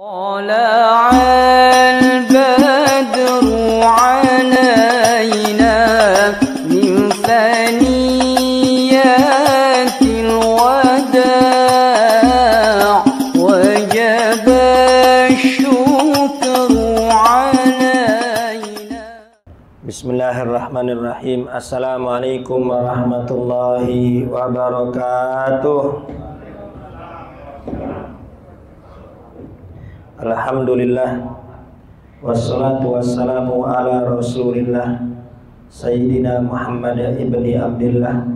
طلع البدر علينا من ثنيات الوداع وجب الشكر علينا. Bismillahirrahmanirrahim. Assalamualaikum warahmatullahi wabarakatuh. Alhamdulillah, wassalatu wassalamu ala rasulillah Sayyidina Muhammad ibni Abdillah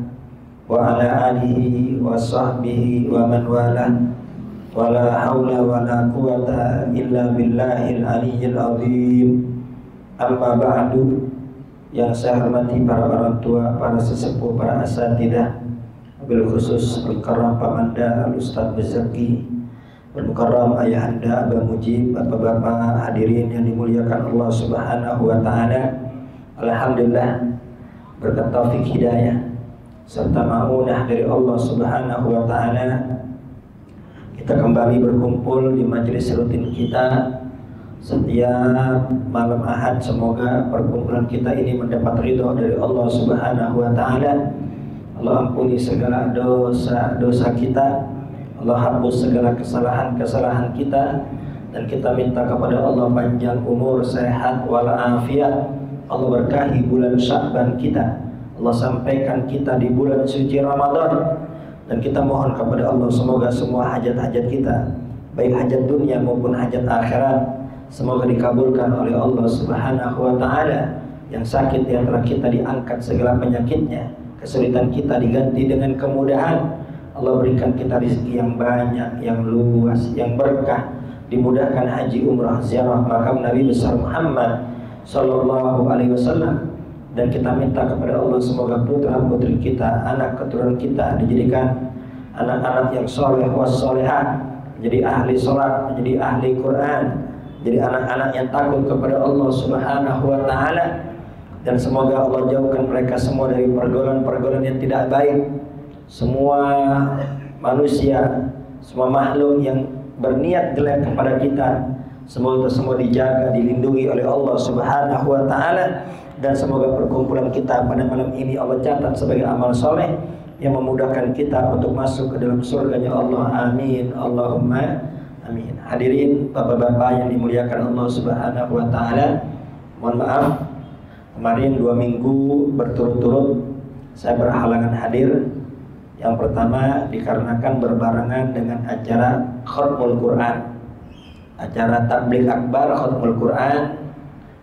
wa ala alihi wa sahbihi wa man wala wa la hawla wa la quwata illa billahil aliyyil azim. Amma ba'du. Yang saya hormati para orang tua, para sesepuh, para asatidah, bil khusus Al-Karam Pamanda Al-Ustaz Bezaki, Al-Mukarram Ayahanda Abah Mujib, bapak-bapak hadirin yang dimuliakan Allah Subhanahu wa Ta'ala. Alhamdulillah, berkat taufik hidayah serta ma'unah dari Allah Subhanahu wa Ta'ala, kita kembali berkumpul di majelis rutin kita setiap malam Ahad. Semoga perkumpulan kita ini mendapat ridho dari Allah Subhanahu wa Ta'ala. Allah ampuni segala dosa-dosa kita, Allah hapus segala kesalahan-kesalahan kita, dan kita minta kepada Allah panjang umur, sehat walafiat. Allah berkahi bulan Sya'ban kita, Allah sampaikan kita di bulan suci Ramadan, dan kita mohon kepada Allah semoga semua hajat-hajat kita, baik hajat dunia maupun hajat akhirat, semoga dikabulkan oleh Allah Subhanahu wa Ta'ala. Yang sakit di antara kita diangkat segala penyakitnya, kesulitan kita diganti dengan kemudahan. Allah berikan kita rezeki yang banyak, yang luas, yang berkah, dimudahkan haji, umrah, ziarah makam Nabi besar Muhammad sallallahu alaihi wasallam. Dan kita minta kepada Allah semoga putra-putri kita, anak keturunan kita dijadikan anak-anak yang soleh was-solehat, menjadi ahli sholat, menjadi ahli Quran, jadi anak-anak yang takut kepada Allah Subhanahu wa Ta'ala. Dan semoga Allah jauhkan mereka semua dari pergaulan-pergaulan yang tidak baik. Semua manusia, semua makhluk yang berniat jelek kepada kita, semoga itu semua dijaga, dilindungi oleh Allah Subhanahu wa Ta'ala. Dan semoga perkumpulan kita pada malam ini Allah catat sebagai amal soleh yang memudahkan kita untuk masuk ke dalam surganya Allah. Amin, Allahumma amin. Hadirin bapak-bapak yang dimuliakan Allah Subhanahu wa Ta'ala, mohon maaf kemarin 2 minggu berturut-turut saya berhalangan hadir. Yang pertama dikarenakan berbarengan dengan acara Khatmul Quran, acara tabligh akbar Khatmul Quran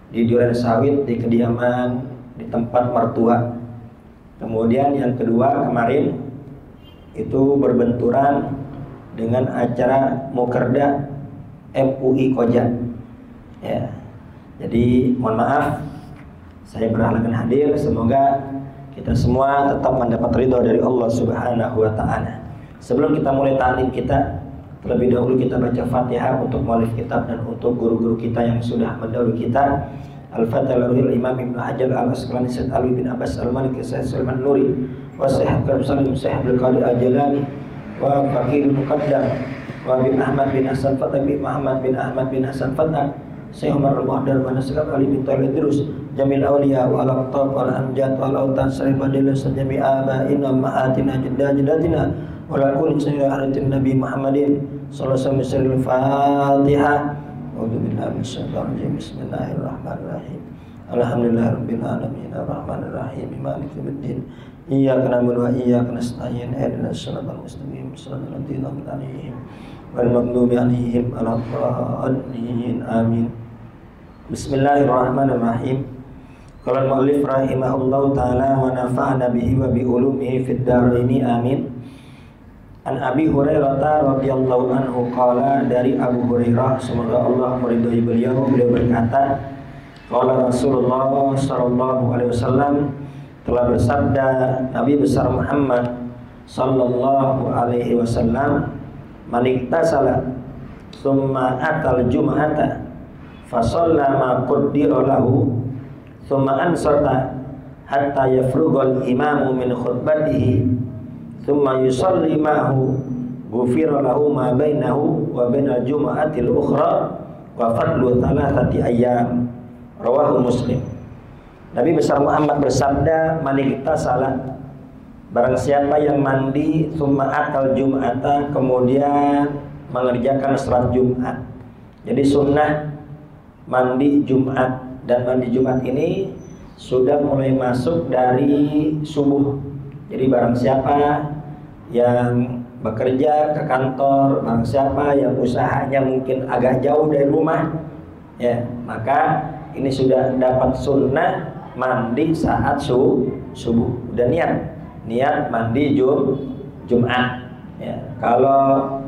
di Duren Sawit, di kediaman, di tempat mertua. Kemudian yang kedua kemarin itu berbenturan dengan acara Mukerda MUI Koja. Ya. Jadi mohon maaf saya berhalangan hadir. Semoga kita semua tetap mendapat ridho dari Allah Subhanahu wa Ta'ala. Sebelum kita mulai ta'lim kita, terlebih dahulu kita baca Fatihah untuk muallif kitab dan untuk guru-guru kita yang sudah mendahului kita. Al-Fatihah lil Imam Ibnu Hajar Al-Asqalani, Said Alwi bin Abbas Al-Maliki, Said Sulaiman Nuri, wa Syekh Salim Syekh Abdul Qadir Al-Jalani, wa Fakir Muqaddam, wa bin Ahmad bin Hasan Fatah, bin Muhammad bin Ahmad bin Hasan Fatah, Syekh Umar Al-Muhaddar wa Nasrul Ali bin Talib Idrus, Jamil Auliya wa Al-Aqtab wa Al-Amjad wa Al-Autan Sarif Badillah Sajami Aba'ina Ma'atina Jadatina wa Lakun Sayyid Ahratin Nabi Muhammadin Sallallahu alaihi wasallam. Fatihah. A'udzubillahi minasyaitonir rajim. Bismillahirrahmanirrahim. Alhamdulillahirabbil alamin arrahmanirrahim maliki yaumiddin. Iyyaka na'budu wa iyyaka nasta'in. Ihdinas siratal mustaqim. Shiratal ladzina an'amta 'alaihim wal maghdubi 'alaihim waladdallin. Amin. Bismillahirrahmanirrahim. Qala al-mu'allif rahimahullahu ta'ala wa nafa'ana bihi wa bi ulumihi fid dharain. Amin. An Abi Hurairah radhiyallahu anhu qala, dari Abu Hurairah semoga Allah meridhai beliau berkata, qala Rasulullah sallallahu alaihi wasallam, telah bersabda Nabi besar Muhammad sallallahu alaihi wasallam, man iktasala summa atal jum'ata fa shalla ma qaddira lahu summa ansata hatta yafrughal imamu min khutbatihi thumma yusalli ma'hu ghufira lahu ma bainahu wa bainal jum'atil ukhra wa fadlu thalathati ayyam. Rawahu Muslim. Nabi besar Muhammad bersabda, man iktasala, barang siapa yang mandi summa atal jum'ata, kemudian mengerjakan salat Jumat. Jadi sunnah mandi Jumat, dan mandi Jumat ini sudah mulai masuk dari subuh. Jadi barang siapa yang bekerja ke kantor, barang siapa yang usahanya mungkin agak jauh dari rumah, ya, maka ini sudah dapat sunnah mandi saat subuh. Udah niat mandi Jumat. Ya, kalau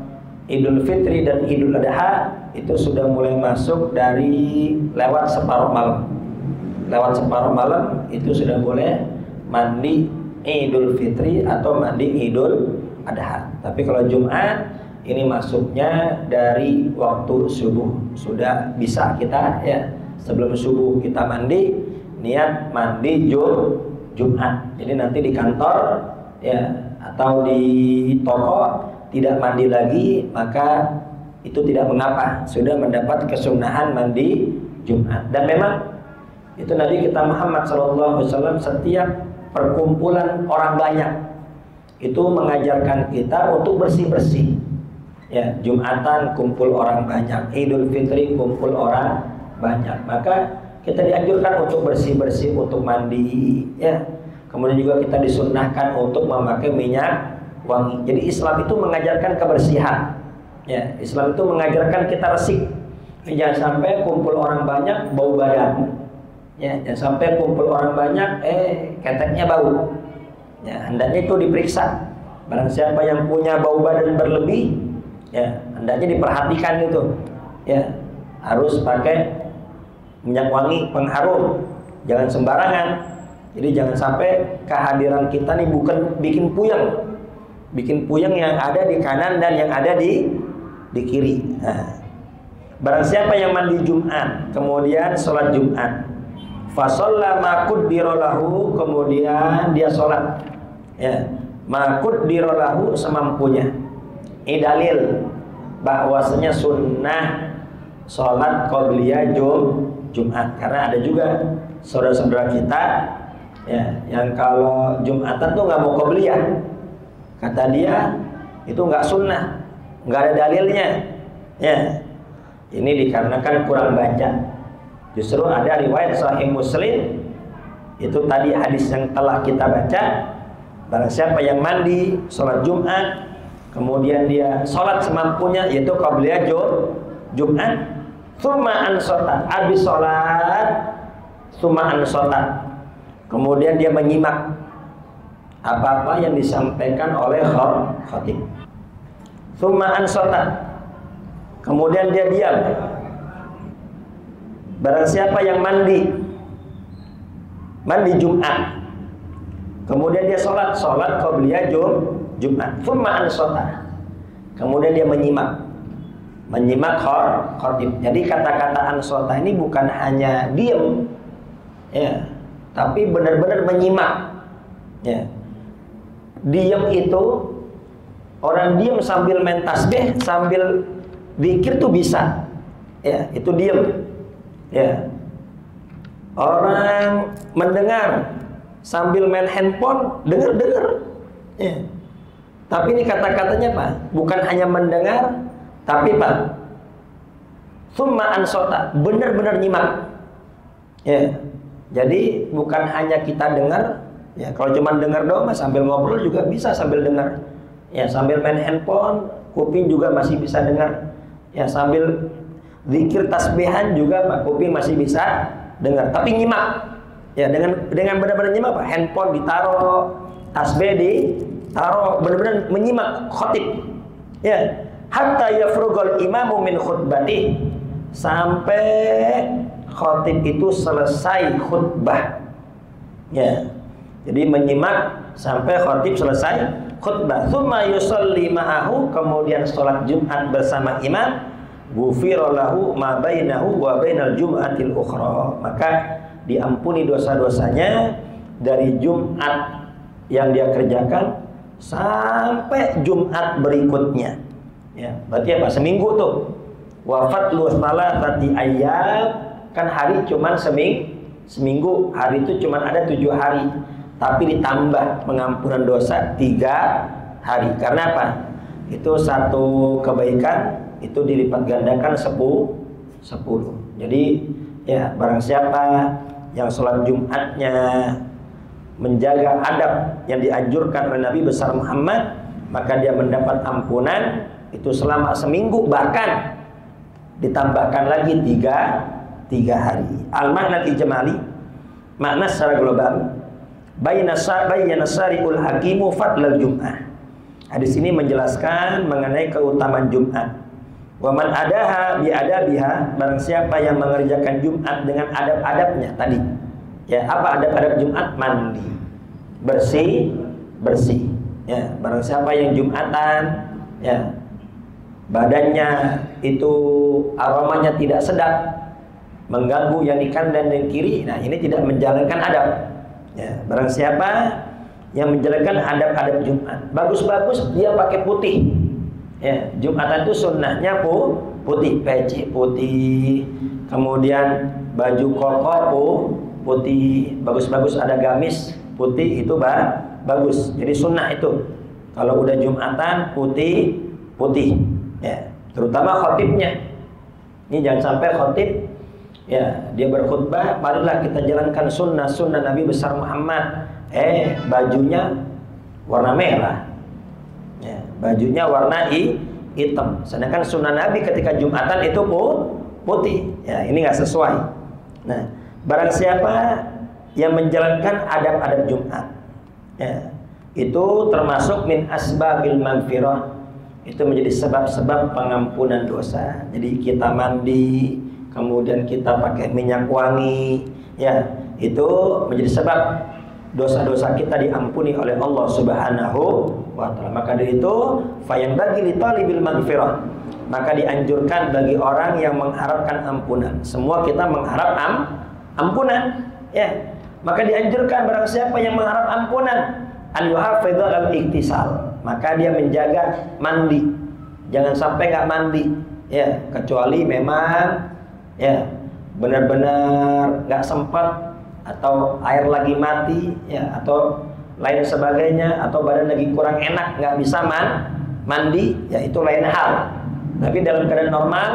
Idul Fitri dan Idul Adha itu sudah mulai masuk dari lewat separuh malam. Lewat separuh malam itu sudah boleh mandi Idul Fitri atau mandi Idul Adha. Tapi kalau Jumat ini masuknya dari waktu subuh. Sudah bisa kita, ya, sebelum subuh kita mandi, niat mandi Jumat. Jadi nanti di kantor, ya, atau di toko tidak mandi lagi, maka itu tidak mengapa, sudah mendapat kesunahan mandi Jumat. Dan memang itu Nabi kita Muhammad SAW setiap perkumpulan orang banyak itu mengajarkan kita untuk bersih-bersih. Ya, Jumatan kumpul orang banyak, Idul Fitri kumpul orang banyak, maka kita dianjurkan untuk bersih-bersih, untuk mandi, ya. Kemudian juga kita disunnahkan untuk memakai minyak wangi. Jadi Islam itu mengajarkan kebersihan. Ya, Islam itu mengajarkan kita resik. Jangan sampai kumpul orang banyak bau badan. Ya, jangan sampai kumpul orang banyak keteknya bau. Ya, hendaknya itu diperiksa. Barang siapa yang punya bau badan berlebih, ya, hendaknya diperhatikan itu. Ya, harus pakai minyak wangi pengharum. Jangan sembarangan. Jadi jangan sampai kehadiran kita nih bukan bikin puyeng yang ada di kanan dan yang ada di kiri. Nah, barang siapa yang mandi Jumat, kemudian sholat Jumat, fasalla ma qaddara lahu, kemudian dia sholat, ya, ma qaddara lahu, semampunya. Ini dalil bahwasanya sunnah sholat qabliyah Jumat, karena ada juga saudara-saudara kita, ya, yang kalau Jumatan tuh nggak mau qabliyah. Kata dia itu nggak sunnah, nggak ada dalilnya. Ya, ini dikarenakan kurang baca. Justru ada riwayat Sahih Muslim itu tadi hadis yang telah kita baca. Barang siapa yang mandi sholat Jumat, kemudian dia sholat semampunya, yaitu qabliyah Jumat, tsumma ansota, habis sholat, tsumma ansota, kemudian dia menyimak apa-apa yang disampaikan oleh khatib. Tsumma ansota, kemudian dia diam. Barang siapa yang mandi Jumat, kemudian dia sholat qabliyah Jumat, tsumma ansota, kemudian dia menyimak khatib. Jadi kata-kata ansota ini bukan hanya diam, ya, tapi benar-benar menyimak. Ya. Diam itu, orang diam sambil main tasbih, sambil zikir tuh bisa. Ya, itu diam. Ya. Orang mendengar sambil main handphone, dengar. Ya. Tapi ini kata-katanya Pak, bukan hanya mendengar, tapi Pak, tsumma ansota, benar-benar nyimak. Ya. Jadi bukan hanya kita dengar. Ya, kalau cuma dengar doang sambil ngobrol juga bisa sambil dengar. Ya, sambil main handphone, kuping juga masih bisa dengar. Ya, sambil zikir tasbihan juga Pak, kuping masih bisa dengar. Tapi nyimak. Ya, dengan benar-benar nyimak Pak, handphone ditaruh, tasbih ditaruh, benar-benar menyimak khatib. Ya, hatta yafrughal imamu min khutbatih, sampai khatib itu selesai khutbah. Ya. Jadi menyimak sampai khatib selesai khutbah. Tsumma yusalli ma'ahu, kemudian sholat Jumat bersama imam. Ghufira lahu ma bainahu wa bainal jum'atil ukhra, maka diampuni dosa-dosanya dari Jumat yang dia kerjakan sampai Jumat berikutnya. Ya, berarti apa? Seminggu tuh. Wa fadlu salatati ayyam, kan hari cuman seminggu. Hari itu cuman ada 7 hari. Tapi ditambah pengampunan dosa 3 hari. Karena apa? Itu satu kebaikan itu dilipat gandakan 10. Jadi ya, barang siapa yang sholat Jumatnya menjaga adab yang dianjurkan oleh Nabi besar Muhammad, maka dia mendapat ampunan itu selama seminggu, bahkan ditambahkan lagi 3 hari. Al-makna ijmali, makna secara global, bayyana syari'ul hakimu fadlal Jum'ah. Hadis ini menjelaskan mengenai keutamaan Jumat. Wa man adaha bi adabiha, barang siapa yang mengerjakan Jumat dengan adab-adabnya tadi. Ya, apa adab-adab Jumat? Mandi, bersih. Ya, barang siapa yang Jumatan, ya, badannya itu aromanya tidak sedap, mengganggu yang di kanan dan yang kiri, nah ini tidak menjalankan adab. Ya, barang siapa yang menjalankan adab-adab Jumat, bagus-bagus dia pakai putih. Ya, Jumatan itu sunnahnya putih, peci putih, kemudian baju koko putih, bagus-bagus ada gamis putih, itu bagus. Jadi sunnah itu. Kalau udah Jumatan putih, ya, terutama khotibnya. Ini jangan sampai khotib, ya, dia berkhutbah, marilah kita jalankan sunnah Nabi besar Muhammad. Bajunya warna merah, ya, bajunya warna hitam. Sedangkan sunnah Nabi ketika Jumatan itu putih. Ya, ini nggak sesuai. Nah, barang siapa yang menjalankan adab-adab Jumat, ya, itu termasuk min asbabil maghfirah, itu menjadi sebab-sebab pengampunan dosa. Jadi kita mandi, kemudian kita pakai minyak wangi, ya, itu menjadi sebab dosa-dosa kita diampuni oleh Allah Subhanahu wa ta'ala. Maka dari itu, fayanbaghi li talibil maghfirah, maka dianjurkan bagi orang yang mengharapkan ampunan. Semua kita mengharap ampunan, ya. Maka dianjurkan barang siapa yang mengharap ampunan, an yuhafidha al-iktisal, maka dia menjaga mandi. Jangan sampai nggak mandi, ya, kecuali memang, ya, benar-benar nggak sempat, atau air lagi mati, ya, atau lain sebagainya, atau badan lagi kurang enak nggak bisa mandi, ya, itu lain hal. Tapi dalam keadaan normal,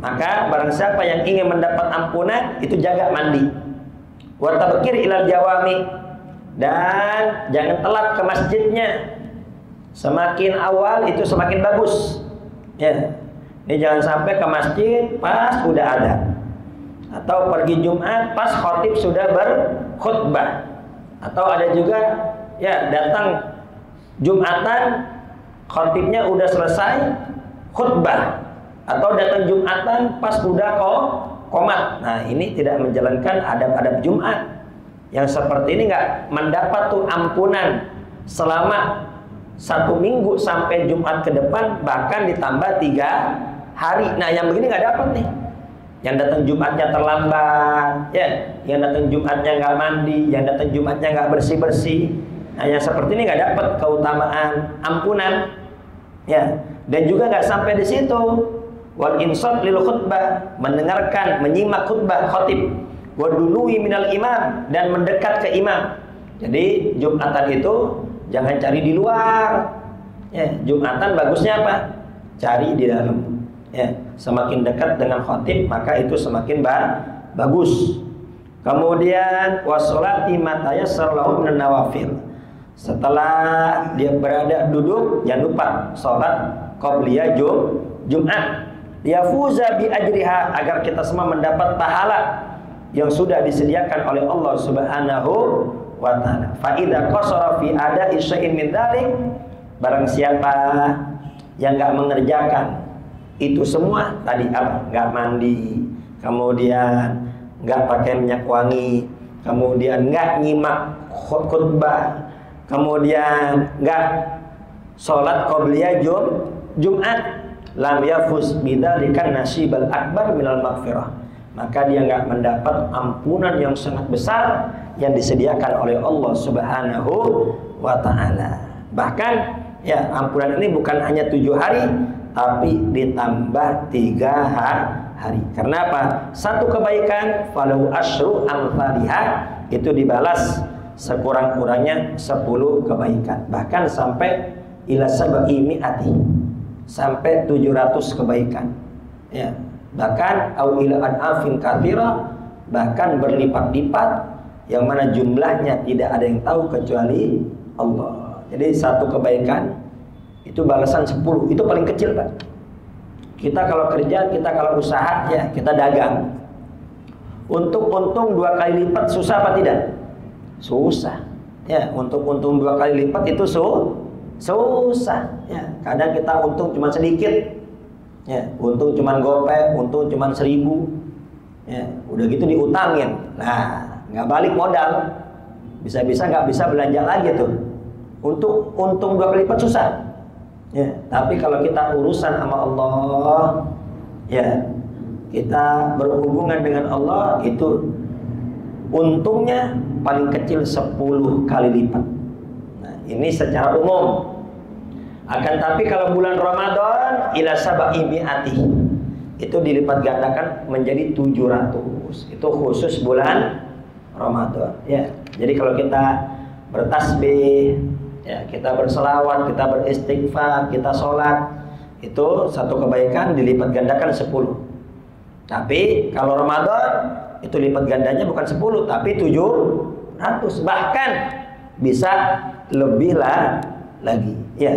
maka barang siapa yang ingin mendapat ampunan itu jaga mandi. Wa tabkir ilal jawami, dan jangan telat ke masjidnya. Semakin awal itu semakin bagus, ya. Ini jangan sampai ke masjid pas udah ada, atau pergi Jumat pas khotib sudah berkhutbah, atau ada juga, ya, datang Jumatan khotibnya udah selesai khutbah, atau datang Jumatan pas udah qomat. Nah, ini tidak menjalankan adab-adab Jumat. Yang seperti ini nggak mendapat tuh ampunan selama 1 minggu sampai Jumat ke depan, bahkan ditambah 3 hari. Nah, yang begini nggak dapat nih. Yang datang Jumatnya terlambat, ya, yang datang Jumatnya nggak mandi, yang datang Jumatnya nggak bersih-bersih. Nah, yang seperti ini nggak dapat keutamaan ampunan, ya. Dan juga nggak sampai di situ. Wal insat lil khutbah, mendengarkan, menyimak khutbah khotib. Wadului minal imam, dan mendekat ke imam. Jadi Jumatan itu jangan cari di luar, ya. Jumatan bagusnya apa? Cari di dalam. Ya, semakin dekat dengan khotib maka itu semakin bagus. Kemudian washolati matayassar lahu minan nawafil. Setelah dia berada duduk, jangan lupa sholat qabliyah Jumat. Liyafuza bi ajriha, agar kita semua mendapat pahala yang sudah disediakan oleh Allah Subhanahu wa ta'ala. Fa idza qasara fi ada'i syai'in min dzalik, barang siapa yang enggak mengerjakan itu semua tadi, apa? Nggak mandi, kemudian nggak pakai minyak wangi, kemudian nggak nyimak khutbah, kemudian nggak sholat qobliyah Jumat, lam yafuz bidzalika nasibal akbar minal maghfirah, maka dia nggak mendapat ampunan yang sangat besar yang disediakan oleh Allah Subhanahu wa ta'ala. Bahkan ya ampunan ini bukan hanya 7 hari, tapi ditambah 3 hari. Karena apa? Satu kebaikan falau asyru amsalihha, itu dibalas sekurang-kurangnya 10 kebaikan. Bahkan sampai ila sab'i mi'ati, sampai 700 kebaikan. Ya, bahkan au ila ad'afin katsira, bahkan berlipat-lipat yang mana jumlahnya tidak ada yang tahu kecuali Allah. Jadi satu kebaikan itu balasan 10, itu paling kecil, Pak. Kita kalau kerja, kita kalau usaha, ya kita dagang. Untuk untung 2 kali lipat susah apa tidak? Susah. Ya, untuk untung 2 kali lipat itu susah. Ya, kadang kita untung cuma sedikit. Ya, untung cuma gopek, untung cuma 1000. Ya, udah gitu diutangin. Nah, nggak balik modal, bisa-bisa nggak bisa belanja lagi tuh. Untuk untung 2 kali lipat susah. Ya, tapi kalau kita urusan sama Allah, ya kita berhubungan dengan Allah, itu untungnya paling kecil 10 kali lipat. Nah, ini secara umum. Akan tapi kalau bulan Ramadan ila sab'i mi'ati, itu dilipat gandakan menjadi 700. Itu khusus bulan Ramadan. Ya, jadi kalau kita bertasbih, ya, kita berselawat, kita beristighfar, kita sholat, itu satu kebaikan dilipat gandakan 10. Tapi kalau Ramadan itu lipat gandanya bukan 10 tapi 700, bahkan bisa lebih lagi. Ya,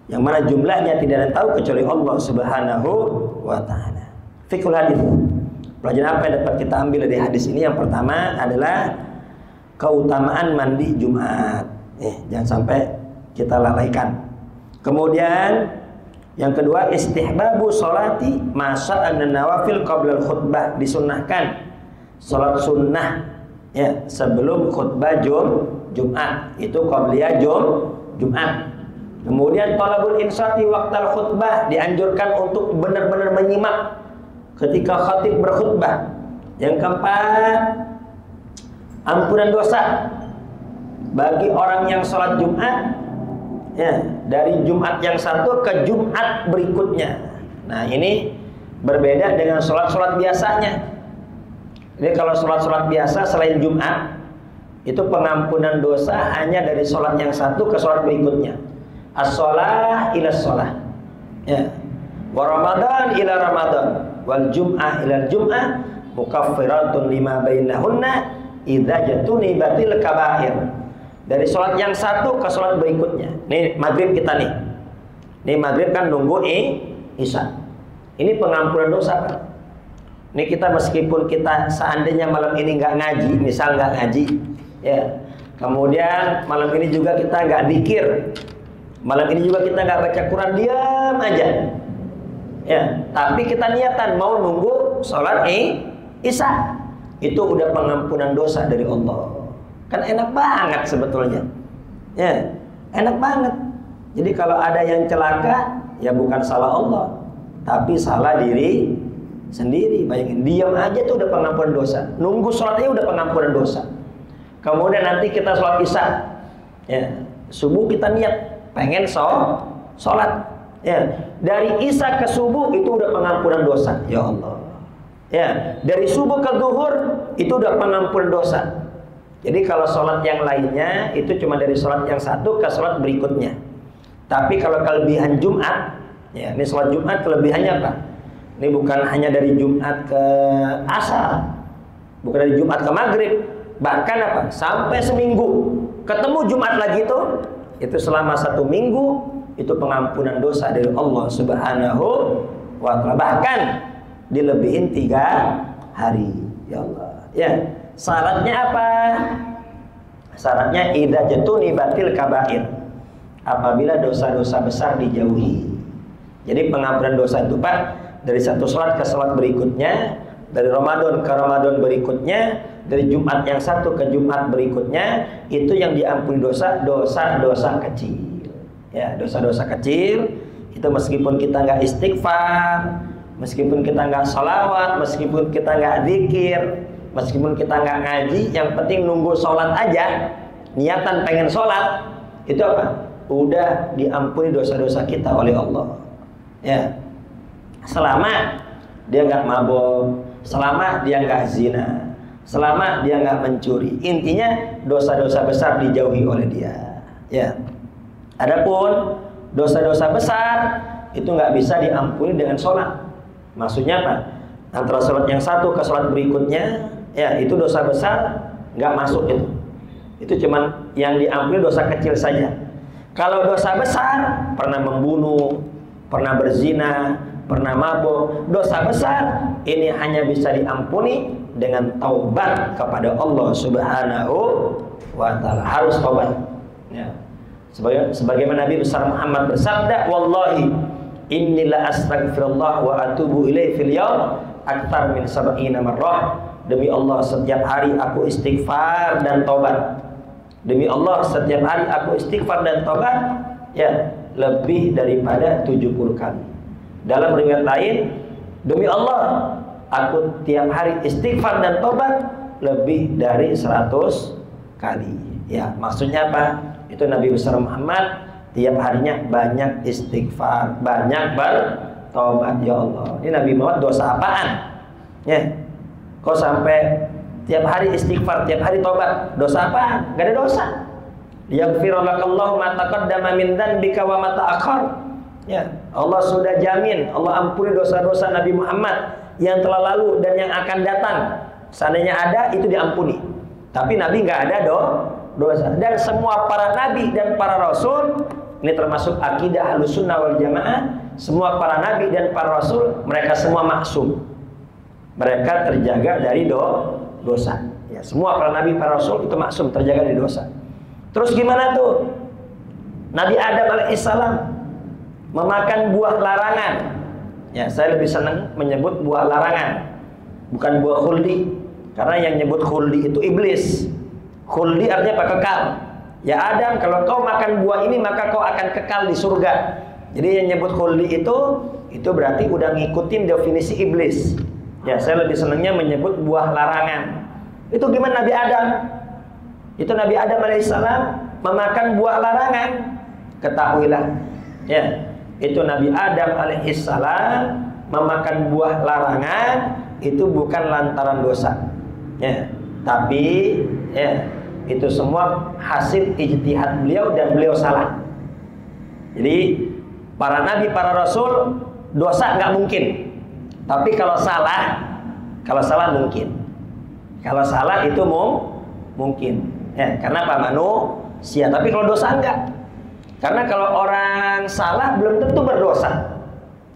yang mana jumlahnya tidak ada yang tahu kecuali Allah Subhanahu wa ta'ala. Fiqhul hadis. Pelajaran apa yang dapat kita ambil dari hadis ini? Yang pertama adalah keutamaan mandi Jumat. Jangan sampai kita lalaikan. Kemudian yang kedua, istihbabu sholati masa'an nawafil qabla khutbah. Disunnahkan sholat sunnah, ya, sebelum khutbah Jumat. Itu qabliyah Jumat. Kemudian talabul insati waqtal khutbah, dianjurkan untuk benar-benar menyimak ketika khatib berkhutbah. Yang keempat, ampunan dosa bagi orang yang sholat Jumat, ya, dari Jumat yang satu ke Jumat berikutnya. Nah, ini berbeda dengan sholat-sholat biasanya. Jadi kalau sholat-sholat biasa selain Jumat, itu pengampunan dosa hanya dari sholat yang satu ke sholat berikutnya. As-sholah ila sholah, ya, wa Ramadan ila Ramadan, wal Jum'ah ila Jum'ah, mukaffiratun lima bainahunna idza jatuni batil kabair. Dari sholat yang satu ke sholat berikutnya. Nih maghrib kita nih. Nih maghrib kan nunggu isya. Ini pengampunan dosa, kan? Ini kita meskipun kita seandainya malam ini nggak ngaji, misal nggak ngaji, ya. Kemudian malam ini juga kita nggak dzikir. Malam ini juga kita nggak baca Quran, diam aja. Ya, tapi kita niatan mau nunggu sholat isya. Itu udah pengampunan dosa dari Allah. Kan enak banget sebetulnya. Ya, enak banget. Jadi kalau ada yang celaka, ya bukan salah Allah, tapi salah diri sendiri. Bayangin, diam aja tuh udah pengampunan dosa. Nunggu sholatnya udah pengampunan dosa. Kemudian nanti kita sholat isya, ya, subuh kita niat pengen sholat, ya, dari isya ke subuh itu udah pengampunan dosa. Ya Allah, ya, dari subuh ke zuhur itu udah pengampunan dosa. Jadi kalau sholat yang lainnya itu cuma dari sholat yang satu ke sholat berikutnya. Tapi kalau kelebihan Jumat, ya, ini sholat Jumat kelebihannya apa? Ini bukan hanya dari Jumat ke asar, bukan dari Jumat ke maghrib, bahkan apa? Sampai seminggu ketemu Jumat lagi itu selama 1 minggu itu pengampunan dosa dari Allah Subhanahu wa ta'ala. Bahkan dilebihin 3 hari. Ya Allah. Ya, syaratnya apa? Syaratnya idza jatuni batil kabair. Apabila dosa-dosa besar dijauhi. Jadi pengampunan dosa itu, Pak, dari satu sholat ke sholat berikutnya, dari Ramadan ke Ramadan berikutnya, dari Jumat yang satu ke Jumat berikutnya, itu yang diampuni dosa-dosa kecil. Ya, dosa-dosa kecil itu meskipun kita nggak istighfar, meskipun kita nggak sholawat, meskipun kita nggak zikir, meskipun kita nggak ngaji, yang penting nunggu sholat aja, niatan pengen sholat, itu apa? Udah diampuni dosa-dosa kita oleh Allah. Ya, selama dia nggak mabok, selama dia nggak zina, selama dia nggak mencuri, intinya dosa-dosa besar dijauhi oleh dia. Ya, adapun dosa-dosa besar itu nggak bisa diampuni dengan sholat. Maksudnya apa? Antara sholat yang satu ke sholat berikutnya, ya itu dosa besar nggak masuk itu. Itu cuman yang diampuni dosa kecil saja. Kalau dosa besar, pernah membunuh, pernah berzina, pernah mabuk, dosa besar ini hanya bisa diampuni dengan taubat kepada Allah Subhanahu wa Ta'ala. Harus taubat. Ya. Sebagaimana Nabi besar Muhammad bersabda, "Wallahi inni la astaghfirullah wa atubu ilaihi fil yaum aktsar min 70 marrah." Demi Allah setiap hari aku istighfar dan taubat. Demi Allah setiap hari aku istighfar dan taubat, ya, lebih daripada 70 kali. Dalam riwayat lain, demi Allah aku tiap hari istighfar dan taubat lebih dari 100 kali. Ya, maksudnya apa? Itu Nabi besar Muhammad tiap harinya banyak istighfar, banyak bertaubat. Ya Allah, ini Nabi Muhammad dosa apaan? Ya, kok sampai tiap hari istighfar, tiap hari taubat? Dosa apaan? Gak ada dosa. Yaghfirulakallahu ma taqaddama min dzanbika wa ma ta'akhkhar. Ya, Allah sudah jamin, Allah ampuni dosa-dosa Nabi Muhammad yang telah lalu dan yang akan datang. Seandainya ada, itu diampuni. Tapi Nabi nggak ada dosa. Dan semua para nabi dan para rasul, ini termasuk akidah Ahlussunnah wal Jamaah, semua para nabi dan para rasul, mereka semua maksum. Mereka terjaga dari dosa. Ya, semua para nabi, para rasul itu maksum, terjaga dari dosa. Terus gimana tuh? Nabi Adam alaihissalam memakan buah larangan. Ya, saya lebih senang menyebut buah larangan, bukan buah khuldi. Karena yang nyebut khuldi itu iblis. Khuldi artinya apa? Kekal. Ya Adam, kalau kau makan buah ini maka kau akan kekal di surga. Jadi yang nyebut khuldi itu berarti udah ngikutin definisi iblis. Ya, saya lebih senangnya menyebut buah larangan. Itu gimana Nabi Adam? Itu Nabi Adam alaihissalam memakan buah larangan. Ketahuilah, ya, itu Nabi Adam alaihissalam memakan buah larangan itu bukan lantaran dosa, ya, tapi ya itu semua hasil ijtihad beliau dan beliau salah. Jadi para nabi, para rasul dosa nggak mungkin, tapi kalau salah mungkin. Kalau salah itu mungkin. Ya, karena apa? Manusia. Tapi kalau dosa enggak. Karena kalau orang salah belum tentu berdosa.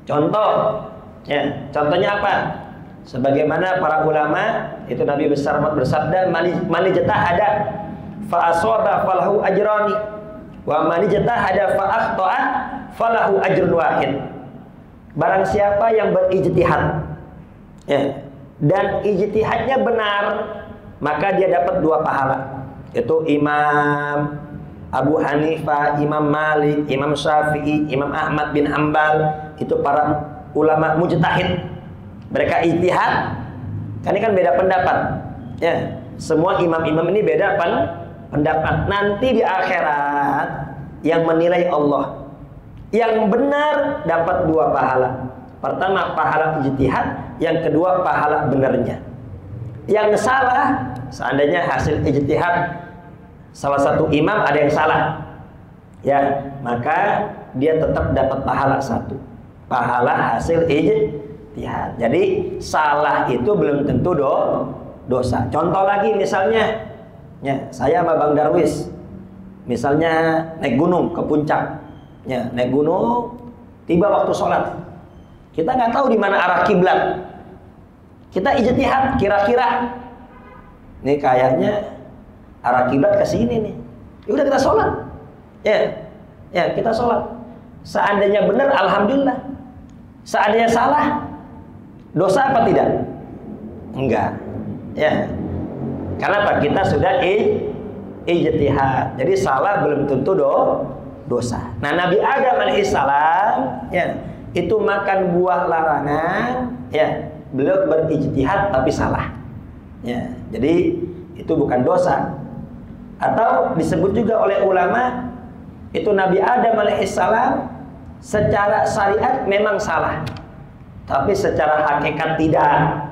Contohnya apa? Sebagaimana para ulama, itu Nabi besar bersabda, "Mani jatahada fa asaba falahu ajrani, wa mani jatahada fa akhta'a falahu ajrun wahid." Barang siapa yang berijtihad, ya, dan ijtihadnya benar, maka dia dapat 2 pahala. Itu Imam Abu Hanifah, Imam Malik, Imam Syafi'i, Imam Ahmad bin Hanbal, itu para ulama mujtahid. Mereka ijtihad. Ini kan beda pendapat. Ya, semua imam-imam ini beda pendapat. Nanti di akhirat yang menilai Allah. Yang benar dapat 2 pahala. Pertama pahala ijtihad, yang kedua pahala benarnya. Yang salah, seandainya hasil ijtihad salah satu imam ada yang salah, ya, maka dia tetap dapat pahala 1, pahala hasil ijtihad. Jadi salah itu belum tentu dosa. Contoh lagi misalnya, ya, saya sama Bang Darwis, misalnya naik gunung ke puncak, ya, naik gunung, tiba waktu sholat, kita nggak tahu di mana arah kiblat. Kita ijtihad, kira-kira ini kayaknya arah kiblat ke sini nih. Ya udah kita sholat. Ya, kita sholat. Seandainya benar, alhamdulillah. Seandainya salah, dosa apa tidak? Enggak. Ya. Karena apa? Kita sudah ijtihad. Jadi salah belum tentu dosa. Nah, Nabi Adam alaihissalam, ya, itu makan buah larangan, ya, beliau berijtihad tapi salah. Ya, jadi itu bukan dosa. Atau disebut juga oleh ulama itu Nabi Adam alaihissalam secara syariat memang salah, tapi secara hakikat tidak.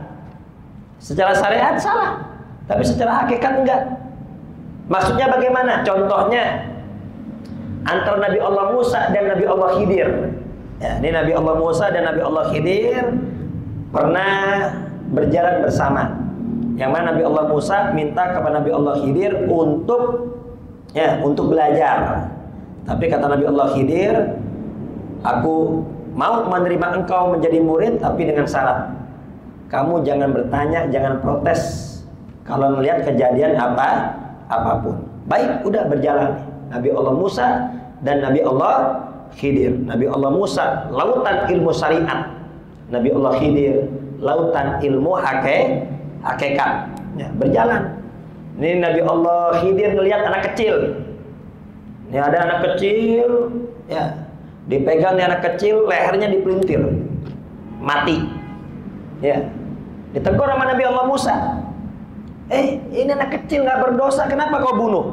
Secara syariat salah, tapi secara hakikat enggak. Maksudnya bagaimana? Contohnya antara Nabi Allah Musa dan Nabi Allah Khidir. Ya, ini Nabi Allah Musa dan Nabi Allah Khidir pernah berjalan bersama. Yang mana Nabi Allah Musa minta kepada Nabi Allah Khidir untuk belajar. Tapi kata Nabi Allah Khidir, aku mau menerima engkau menjadi murid, tapi dengan syarat kamu jangan bertanya, jangan protes kalau melihat kejadian apapun. Baik, udah berjalan Nabi Allah Musa dan Nabi Allah Khidir. Nabi Allah Musa lautan ilmu syariat, Nabi Allah Khidir lautan ilmu hakikat. Ya, berjalan. Ini Nabi Allah Khidir melihat anak kecil. Ini ada anak kecil, ya, dipegang nih anak kecil, lehernya dipelintir, mati. Ya, ditegur sama Nabi Allah Musa. Ini anak kecil nggak berdosa, kenapa kau bunuh?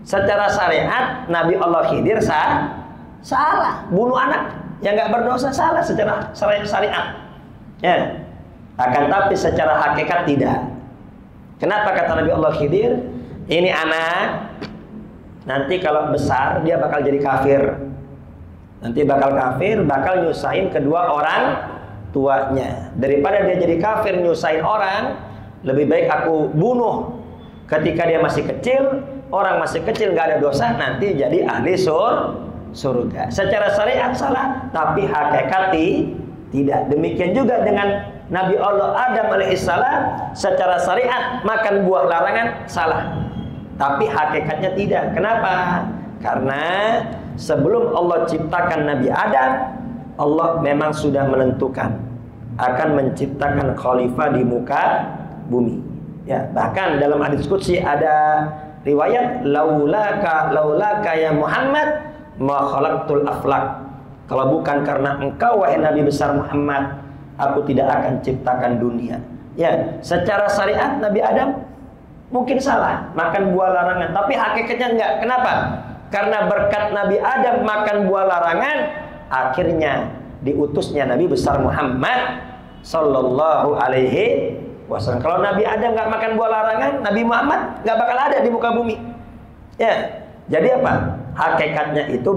Secara syariat Nabi Allah Khidir salah, bunuh anak yang nggak berdosa salah secara syariat. Ya, akan tapi secara hakikat tidak. Kenapa kata Nabi Allah Khidir? Ini anak nanti kalau besar dia bakal jadi kafir. Nanti bakal kafir, bakal nyusahin kedua orang tuanya. Daripada dia jadi kafir nyusahin orang, lebih baik aku bunuh ketika dia masih kecil. Orang masih kecil nggak ada dosa, nanti jadi ahli surga. Secara syariat salah, tapi hakikat tidak. Demikian juga dengan Nabi Allah Adam alaihissalam, secara syariat makan buah larangan salah, tapi hakikatnya tidak. Kenapa? Karena sebelum Allah ciptakan Nabi Adam, Allah memang sudah menentukan akan menciptakan khalifah di muka bumi. Ya, bahkan dalam hadis qudsi ada riwayat laulaka ya Muhammad ma khalaqtul aflak. Kalau bukan karena engkau wahai Nabi besar Muhammad, aku tidak akan ciptakan dunia. Ya, secara syariat Nabi Adam mungkin salah makan buah larangan, tapi hakikatnya enggak. Kenapa? Karena berkat Nabi Adam makan buah larangan, akhirnya diutusnya Nabi besar Muhammad sallallahu alaihi wasallam. Kalau Nabi Adam nggak makan buah larangan, Nabi Muhammad nggak bakal ada di muka bumi. Ya, jadi apa? Hakikatnya itu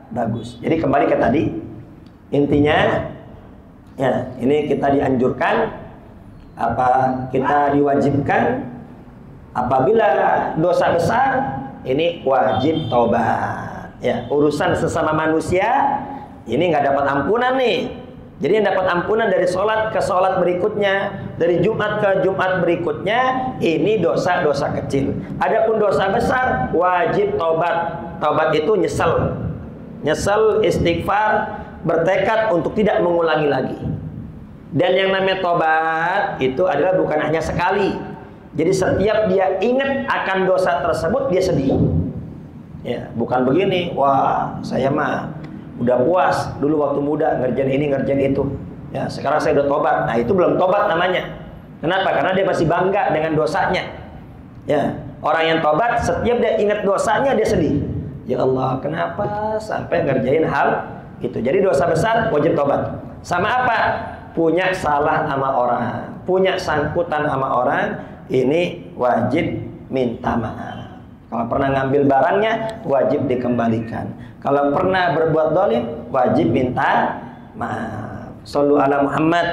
bagus. Jadi kembali ke tadi, intinya, ya, ini kita dianjurkan, kita diwajibkan apabila dosa besar, ini wajib taubat. Ya, urusan sesama manusia ini nggak dapat ampunan nih. Jadi yang dapat ampunan dari sholat ke sholat berikutnya, dari Jumat ke Jumat berikutnya, ini dosa-dosa kecil. Adapun dosa besar, wajib taubat. Taubat itu nyesel, istighfar, bertekad untuk tidak mengulangi lagi. Dan yang namanya taubat itu adalah bukan hanya sekali. Jadi setiap dia ingat akan dosa tersebut, dia sedih. Ya, bukan begini, wah saya mah udah puas dulu waktu muda ngerjain ini ngerjain itu, ya sekarang saya udah tobat. Nah itu belum tobat namanya. Kenapa? Karena dia masih bangga dengan dosanya. Ya, orang yang tobat setiap dia ingat dosanya dia sedih. Ya Allah, kenapa sampai ngerjain hal itu? Jadi dosa besar wajib tobat. Sama apa? Punya salah sama orang, punya sangkutan sama orang, ini wajib minta maaf. Kalau pernah ngambil barangnya, wajib dikembalikan. Kalau pernah berbuat dolim, wajib minta maaf. Shallu ala Muhammad.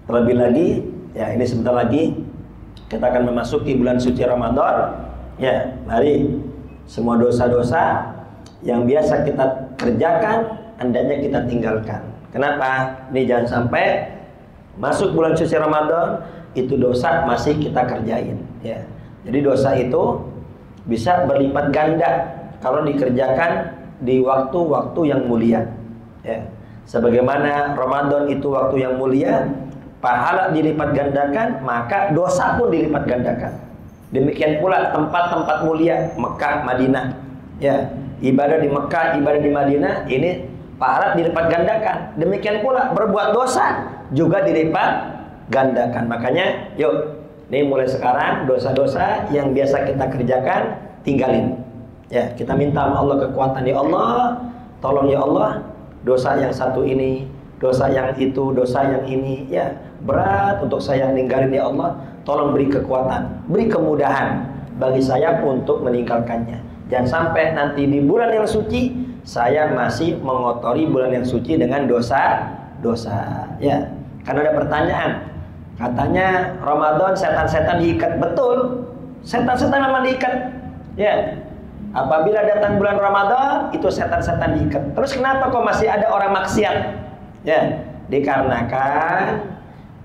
Terlebih lagi, ya ini sebentar lagi kita akan memasuki bulan suci Ramadan. Ya, mari semua dosa-dosa yang biasa kita kerjakan, hendaknya kita tinggalkan. Kenapa? Ini jangan sampai masuk bulan suci Ramadan itu dosa masih kita kerjain. Ya. Jadi dosa itu bisa berlipat ganda kalau dikerjakan di waktu-waktu yang mulia. Ya. Sebagaimana Ramadan itu waktu yang mulia, pahala dilipat gandakan, maka dosa pun dilipat gandakan. Demikian pula tempat-tempat mulia Mekah, Madinah. Ya, ibadah di Mekah, ibadah di Madinah ini pahala dilipat gandakan. Demikian pula berbuat dosa juga dilipat gandakan. Makanya yuk, ini mulai sekarang dosa-dosa yang biasa kita kerjakan tinggalin. Ya, kita minta sama Allah kekuatan. Ya Allah, tolong ya Allah, dosa yang satu ini, dosa yang itu, dosa yang ini, ya berat untuk saya ninggalin ya Allah. Tolong beri kekuatan, beri kemudahan bagi saya untuk meninggalkannya. Jangan sampai nanti di bulan yang suci saya masih mengotori bulan yang suci dengan dosa-dosa. Ya, karena ada pertanyaan, katanya Ramadan setan-setan diikat. Betul, setan-setan memang diikat. Ya, apabila datang bulan Ramadan itu setan-setan diikat. Terus kenapa kok masih ada orang maksiat? Ya, dikarenakan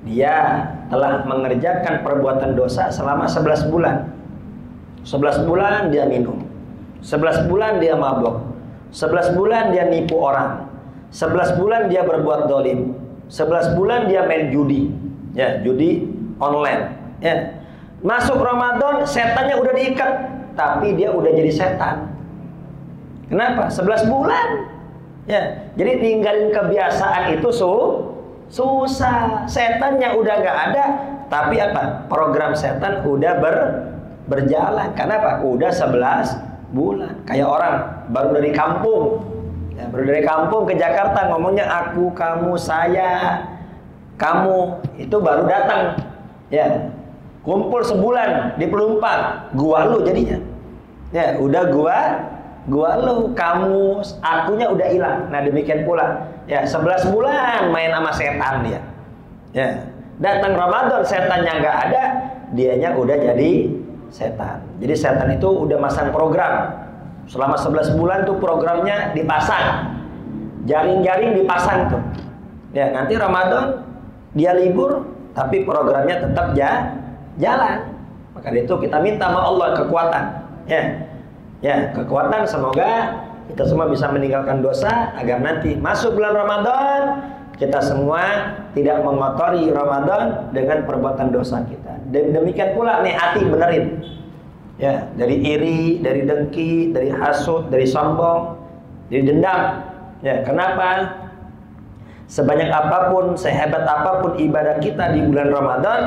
dia telah mengerjakan perbuatan dosa selama 11 bulan. 11 bulan dia minum, 11 bulan dia mabok, 11 bulan dia nipu orang, 11 bulan dia berbuat dolim, 11 bulan dia main judi, ya judi online. Ya, masuk Ramadan setannya udah diikat, tapi dia udah jadi setan. Kenapa? 11 bulan. Ya, jadi ninggalin kebiasaan itu susah. Setannya udah nggak ada, tapi apa? Program setan udah berjalan. Kenapa? Udah 11 bulan. Kayak orang baru dari kampung, ya, baru dari kampung ke Jakarta ngomongnya aku, kamu, saya, kamu, itu baru datang. Ya, kumpul sebulan di Pelumpang, gua lu jadinya. Ya, udah gua lu, kamu, akunya udah hilang. Nah demikian pula. Ya, 11 bulan main sama setan dia. Ya, datang Ramadan setannya nggak ada, dianya udah jadi setan. Jadi setan itu udah masang program. Selama 11 bulan tuh programnya dipasang. Jaring-jaring dipasang tuh. Ya, nanti Ramadan dia libur, tapi programnya tetap jalan. Maka itu kita minta sama Allah kekuatan. Ya, kekuatan, semoga kita semua bisa meninggalkan dosa agar nanti masuk bulan Ramadan kita semua tidak mengotori Ramadan dengan perbuatan dosa kita. Demikian pula nih hati benerin. Ya, dari iri, dari dengki, dari hasud, dari sombong, dari dendam. Ya, kenapa? Sebanyak apapun, sehebat apapun ibadah kita di bulan Ramadan,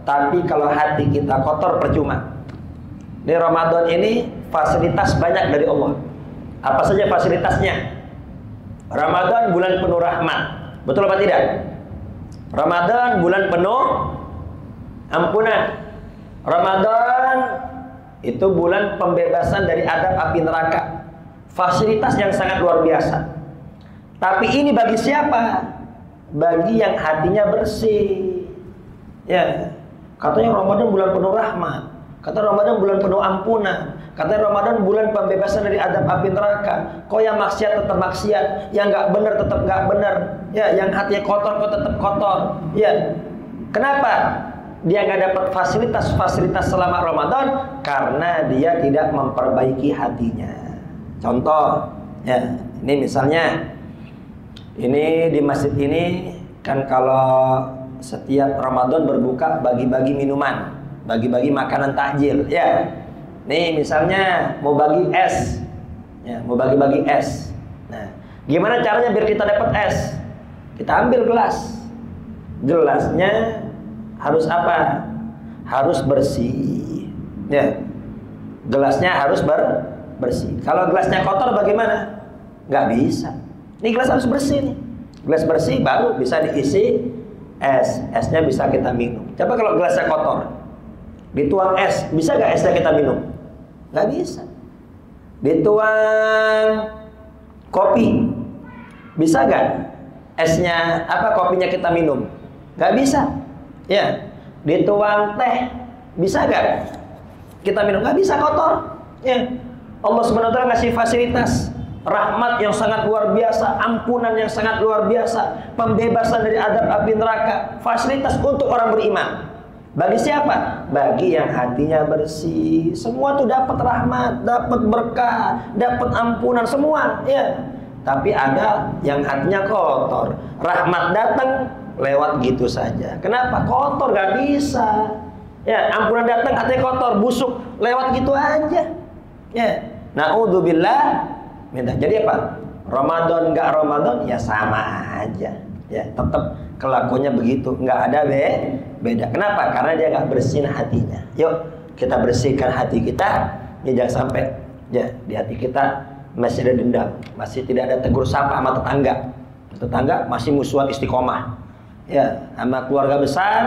tapi kalau hati kita kotor percuma. Di Ramadan ini fasilitas banyak dari Allah. Apa saja fasilitasnya? Ramadan bulan penuh rahmat. Betul apa tidak? Ramadan bulan penuh ampunan. Ramadan itu bulan pembebasan dari adab api neraka. Fasilitas yang sangat luar biasa. Tapi ini bagi siapa? Bagi yang hatinya bersih. Ya, katanya Ramadan bulan penuh rahmat. Kata Ramadan bulan penuh ampunan. Katanya Ramadan bulan pembebasan dari adab api neraka. Kok yang maksiat tetap maksiat, yang nggak benar tetap nggak benar. Ya, yang hatinya kotor kok tetap kotor. Ya, kenapa? Dia nggak dapat fasilitas selama Ramadan karena dia tidak memperbaiki hatinya. Contoh, ya, ini misalnya, ini di masjid ini kan kalau setiap Ramadan berbuka bagi-bagi minuman, bagi-bagi makanan takjil, ya. Nih misalnya mau bagi es, ya, mau bagi-bagi es. Nah, gimana caranya biar kita dapat es? Kita ambil gelas, gelasnya harus apa? Harus bersih, ya. Gelasnya harus bersih. Kalau gelasnya kotor bagaimana? Nggak bisa. Ini gelas harus bersih nih. Gelas bersih baru bisa diisi es. Esnya bisa kita minum. Coba kalau gelasnya kotor, dituang es, bisa nggak esnya kita minum? Nggak bisa. Dituang kopi, bisa nggak esnya kopinya kita minum? Nggak bisa. Ya. Dituang teh, bisa nggak kita minum? Nggak bisa, kotor. Ya. Allah SWT ngasih fasilitas rahmat yang sangat luar biasa, ampunan yang sangat luar biasa, pembebasan dari adab api neraka, fasilitas untuk orang beriman. Bagi siapa? Bagi yang hatinya bersih. Semua tuh dapat rahmat, dapat berkah, dapat ampunan, semua, ya. Tapi ada yang hatinya kotor. Rahmat datang lewat gitu saja. Kenapa? Kotor, gak bisa. Ya, ampunan datang hatinya kotor, busuk, lewat gitu aja. Ya. Na'udzubillah. Minta. Jadi apa? Ramadan gak Ramadan ya sama aja. Ya, tetap kelakuannya begitu, nggak ada beda. Kenapa? Karena dia nggak bersihin hatinya. Yuk kita bersihkan hati kita, ya jangan sampai ya di hati kita masih ada dendam, masih tidak ada tegur sapa sama tetangga masih musuhan istiqomah, ya sama keluarga besar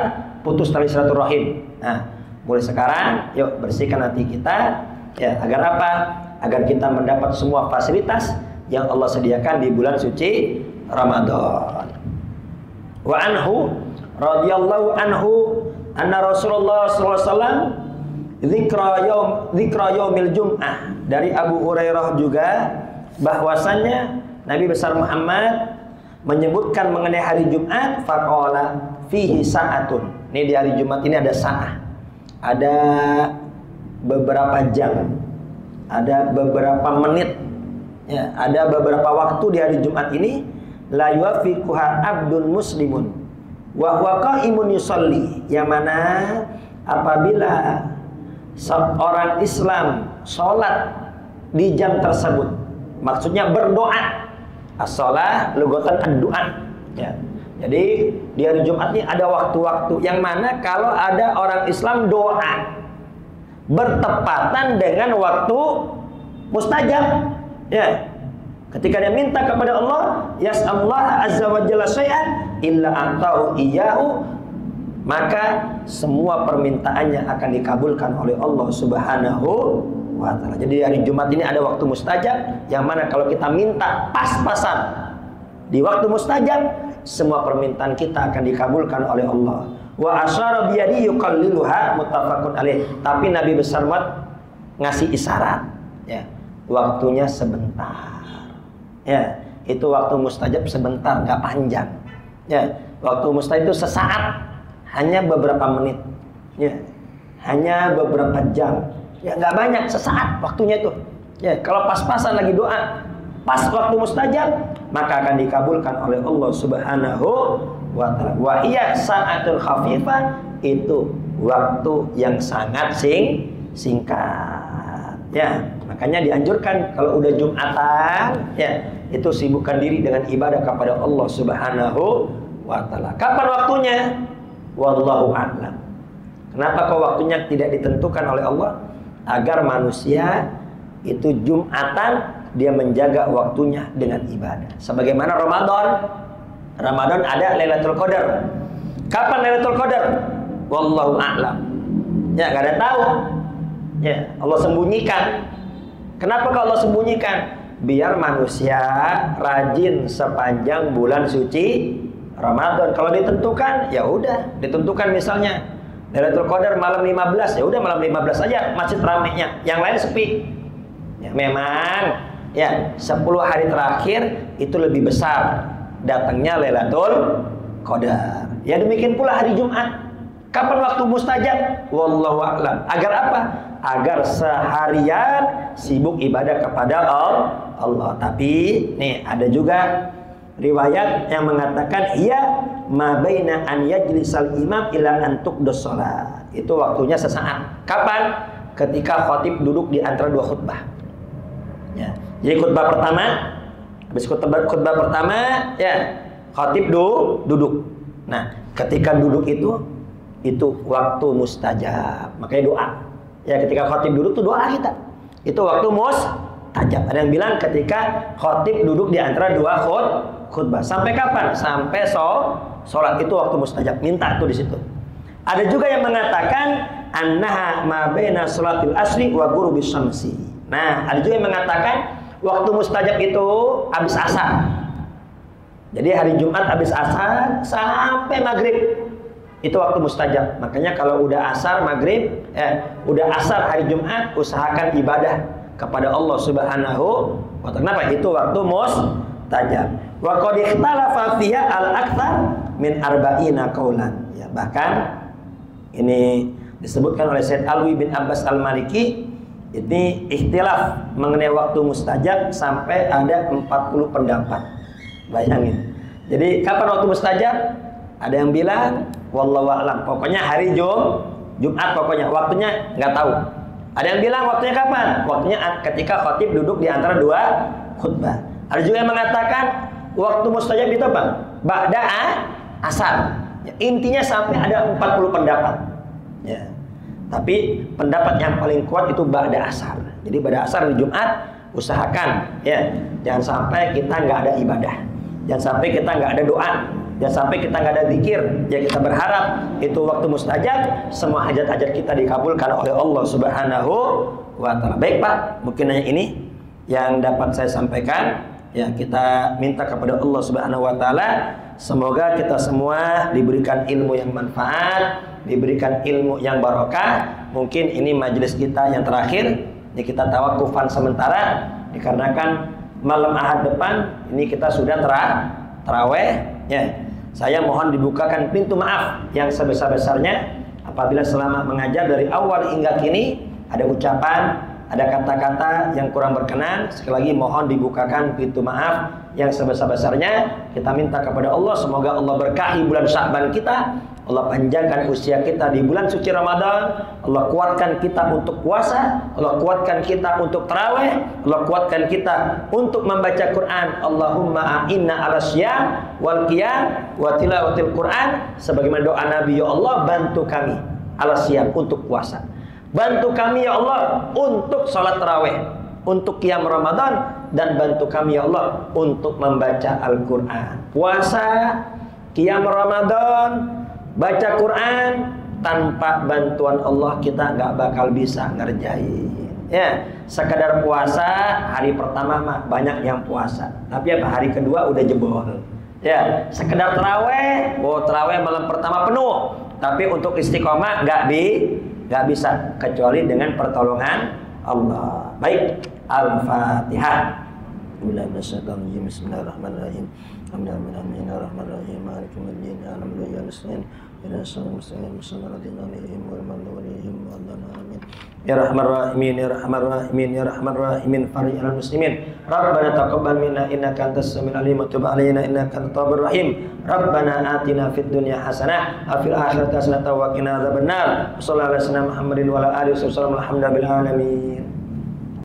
putus tali silaturahim. Nah, mulai sekarang yuk bersihkan hati kita, ya agar apa? Agar kita mendapat semua fasilitas yang Allah sediakan di bulan suci Ramadan. Wa anhu radhiyallahu anhu anna Rasulullah sallallahu alaihi wasallam dzikra yaumil jum'ah, dari Abu Hurairah juga bahwasannya Nabi besar Muhammad menyebutkan mengenai hari Jumat, faqala fihi sa'atun. Ini di hari Jumat ini ada sa'ah, ada beberapa jam, ada beberapa menit, ya, ada beberapa waktu di hari Jumat ini la yuwafiquha abdun muslimun wa huwa qaimun yusalli, yang mana apabila seorang Islam sholat di jam tersebut, maksudnya berdoa, as-shalah lugatan ad-du'a, ya. Jadi di hari Jumat ini ada waktu-waktu yang mana kalau ada orang Islam doa bertepatan dengan waktu mustajab, ya. Ketika dia minta kepada Allah, yas'allah azza wa jalla syai'an illa ata'u iyyahu, maka semua permintaannya akan dikabulkan oleh Allah Subhanahu wa ta'ala. Jadi hari Jumat ini ada waktu mustajab, yang mana kalau kita minta pas-pasan di waktu mustajab, semua permintaan kita akan dikabulkan oleh Allah. Wa asyara biyadi yuqalliluha muttafaqun alaih. Tapi Nabi besar Muhammad ngasih isyarat, ya, waktunya sebentar. Ya, itu waktu mustajab sebentar, nggak panjang. Ya, waktu mustajab itu sesaat, hanya beberapa menit, ya, hanya beberapa jam, ya nggak banyak, sesaat waktunya itu. Ya, kalau pas-pasan lagi doa, pas waktu mustajab, maka akan dikabulkan oleh Allah Subhanahu wa ta'ala. Wa iya sa'atul khafifah, itu waktu yang sangat singkat. Ya, makanya dianjurkan kalau udah Jumatan, ya, itu sibukkan diri dengan ibadah kepada Allah Subhanahu wa ta'ala. Kapan waktunya? Wallahu a'lam. Kenapa kok waktunya tidak ditentukan oleh Allah? Agar manusia itu Jumatan dia menjaga waktunya dengan ibadah. Sebagaimana Ramadan ada Lailatul Qadar. Kapan Lailatul Qadar? Wallahu a'lam. Ya, enggak ada tahu. Ya, Allah sembunyikan. Kenapa kalau Allah sembunyikan? Biar manusia rajin sepanjang bulan suci Ramadan. Kalau ditentukan, ya udah, ditentukan misalnya Lailatul Qadar malam 15, ya udah malam 15 aja masjid ramenya, yang lain sepi. Ya, memang ya 10 hari terakhir itu lebih besar datangnya Lailatul Qadar. Ya demikian pula hari Jumat. Kapan waktu mustajab? Wallahu a'lam. Agar apa? Agar seharian sibuk ibadah kepada Allah. Tapi nih ada juga riwayat yang mengatakan iya ma baina an yajlisal imam ila an tuqdas shalah. Itu waktunya sesaat. Kapan? Ketika khatib duduk di antara dua khutbah. Ya. Jadi khutbah pertama, habis khutbah pertama ya khatib duduk. Nah, ketika duduk itu waktu mustajab. Makanya doa. Ya, ketika khatib duduk itu doa kita. Itu waktu mustajab. Ada yang bilang ketika khatib duduk di antara dua khutbah. Sampai kapan? Sampai sholat itu waktu mustajab. Minta tuh di situ. Ada juga yang mengatakan annaha ma baina sholatil asri wa ghurubis syamsi. Nah, ada juga yang mengatakan waktu mustajab itu habis asar. Jadi hari Jumat habis asar sampai maghrib. Itu waktu mustajab. Makanya kalau udah asar maghrib, udah asar hari Jumat, usahakan ibadah kepada Allah Subhanahu wa ta'ala. Kenapa? Itu waktu mustajab. Wa qad ikhtalafa fiha al-aktsar min arba'ina qaulan. Ya, bahkan ini disebutkan oleh Syekh Alwi bin Abbas Al-Maliki, ini ikhtilaf mengenai waktu mustajab sampai ada 40 pendapat. Bayangin. Jadi kapan waktu mustajab? Ada yang bilang wallahu a'lam, pokoknya hari Jumat, pokoknya waktunya nggak tahu. Ada yang bilang waktunya kapan? Waktunya ketika khatib duduk di antara dua khutbah. Ada juga yang mengatakan waktu mustajab itu apa? Ba'da asar. Ya, intinya sampai ada 40 pendapat. Ya. Tapi pendapat yang paling kuat itu ba'da asar. Jadi ba'da asar di Jumat usahakan ya, jangan sampai kita nggak ada ibadah, jangan sampai kita nggak ada doa, jangan sampai kita nggak ada zikir. Ya kita berharap itu waktu mustajab, semua hajat-hajat kita dikabulkan oleh Allah Subhanahu wa Ta'ala. Baik Pak, mungkin hanya ini yang dapat saya sampaikan. Ya, kita minta kepada Allah Subhanahu wa Ta'ala semoga kita semua diberikan ilmu yang manfaat, diberikan ilmu yang barokah. Mungkin ini majelis kita yang terakhir. Ini kita tawakufan sementara dikarenakan malam Ahad depan ini kita sudah taraweh. Ya, saya mohon dibukakan pintu maaf yang sebesar-besarnya apabila selama mengajar dari awal hingga kini ada ucapan, ada kata-kata yang kurang berkenan. Sekali lagi mohon dibukakan pintu maaf yang sebesar-besarnya. Kita minta kepada Allah semoga Allah berkahi bulan Sya'ban kita, Allah panjangkan usia kita di bulan suci Ramadan, Allah kuatkan kita untuk puasa, Allah kuatkan kita untuk tarawih, Allah kuatkan kita untuk membaca Quran. Allahumma a'inna 'ala syiyam wal qiyam wa tilawatil Quran. Sebagaimana doa Nabi, ya Allah bantu kami 'ala syiyam untuk puasa. Bantu kami ya Allah untuk sholat tarawih, untuk qiyam Ramadan, dan bantu kami ya Allah untuk membaca Al-Quran. Puasa, qiyam Ramadan, baca Quran, tanpa bantuan Allah kita nggak bakal bisa ngerjain. Ya, sekadar puasa hari pertama mah banyak yang puasa, tapi apa hari kedua udah jebol. Ya, sekedar tarawih, tarawih malam pertama penuh, tapi untuk istiqomah nggak bisa kecuali dengan pertolongan Allah. Baik, Al-Fatihah. Bismillahirrahmanirrahim. Bismillahirrahmanirrahim. Maliki yaumiddin. Alhamdulillahi nasta'in. Ya Rahman Rahimin, ya Rahman Rahimin, ya Rahman Rahimin, fari'al muslimin. Rabbana taqabbal minna innaka antas samiul alim wa tub 'alaina innaka antat tawwabur rahim. Rabbana atina fid dunya hasanah wa fil akhirati hasanah wa qina adzabannar. Sallallahu alaihi wasallam Muhammadin wa ala alihi wasallam alhamdulillahi alamin.